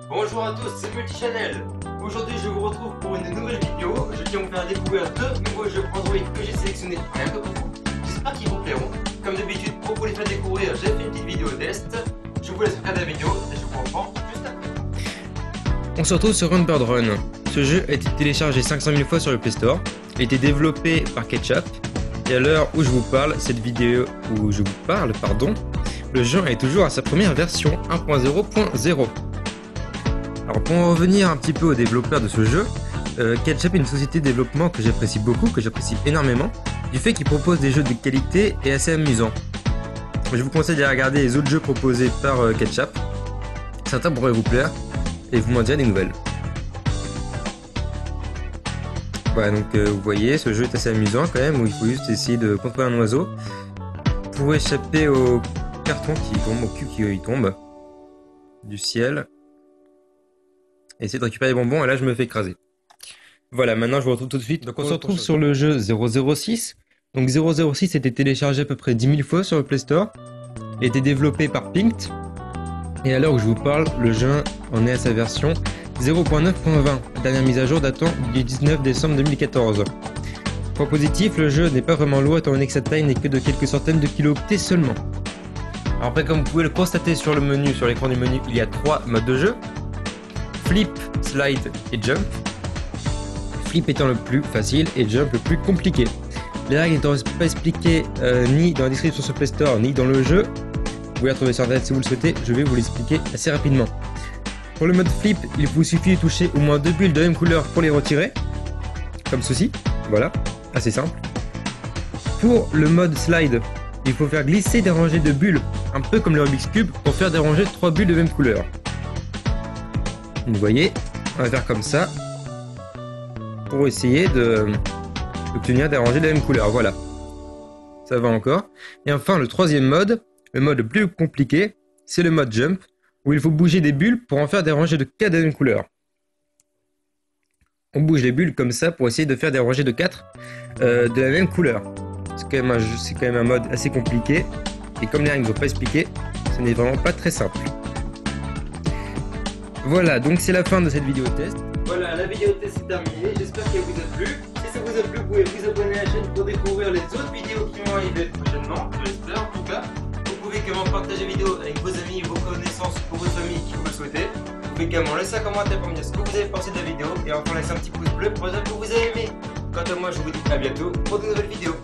Bonjour à tous, c'est Multichannel. Aujourd'hui je vous retrouve pour une nouvelle vidéo. Je tiens à vous faire découvrir deux nouveaux jeux Android que j'ai sélectionnés rien que pour vous. J'espère qu'ils vous plairont. Comme d'habitude, pour vous les faire découvrir, j'ai fait une petite vidéo test. Je vous laisse regarder la vidéo et je vous reprends juste après. On se retrouve sur Run Bird Run. Ce jeu a été téléchargé 500 000 fois sur le Play Store, a été développé par Ketchup, et à l'heure où je vous parle, le jeu est toujours à sa première version 1.0.0. Alors pour en revenir un petit peu aux développeurs de ce jeu, Ketchup est une société de développement que j'apprécie beaucoup, que j'apprécie énormément, du fait qu'il propose des jeux de qualité et assez amusants. Je vous conseille de regarder les autres jeux proposés par Ketchup, certains pourraient vous plaire, et vous m'en direz des nouvelles. Voilà, donc vous voyez, ce jeu est assez amusant quand même, où il faut juste essayer de contrôler un oiseau pour échapper au carton qui tombe, au cul qui tombe du ciel. Essayer de récupérer les bonbons, et là je me fais écraser. Voilà, maintenant je vous retrouve tout de suite. Donc on se retrouve sur le jeu 006. Donc 006 a été téléchargé à peu près 10 000 fois sur le Play Store. Il a été développé par Pinked. Et à l'heure où je vous parle, le jeu en est à sa version 0.9.20, la dernière mise à jour datant du 19 décembre 2014. Point positif, le jeu n'est pas vraiment lourd étant donné que sa taille n'est que de quelques centaines de kilooctets seulement. Alors après, comme vous pouvez le constater sur le menu, sur l'écran du menu, il y a 3 modes de jeu. Flip, slide et jump. Flip étant le plus facile et jump le plus compliqué. Les règles n'étant pas expliquées ni dans la description sur Play Store ni dans le jeu, vous pouvez la trouver sur internet si vous le souhaitez, je vais vous l'expliquer assez rapidement. Pour le mode flip, il vous suffit de toucher au moins 2 bulles de même couleur pour les retirer, comme ceci, voilà, assez simple. Pour le mode slide, il faut faire glisser des rangées de bulles, un peu comme le Rubik's Cube, pour faire des rangées de 3 bulles de même couleur. Vous voyez, on va faire comme ça, pour essayer d'obtenir des rangées de la même couleur, voilà. Ça va encore. Et enfin, le troisième mode, le mode le plus compliqué, c'est le mode jump, où il faut bouger des bulles pour en faire des rangées de 4 de la même couleur. On bouge les bulles comme ça pour essayer de faire des rangées de 4 de la même couleur. C'est quand même un mode assez compliqué, et comme les règles ne sont pas expliquées, ce n'est vraiment pas très simple. Voilà, donc c'est la fin de cette vidéo test. Voilà, la vidéo test est terminée. J'espère qu'elle vous a plu. Si ça vous a plu, vous pouvez vous abonner à la chaîne pour découvrir les autres vidéos qui vont arriver prochainement. Je l'espère en tout cas. Vous pouvez également partager la vidéo avec vos amis, vos connaissances ou votre famille qui vous le souhaitez. Vous pouvez également laisser un commentaire pour me dire ce que vous avez pensé de la vidéo et enfin laisser un petit pouce bleu pour dire que vous avez aimé. Quant à moi, je vous dis à bientôt pour de nouvelles vidéos.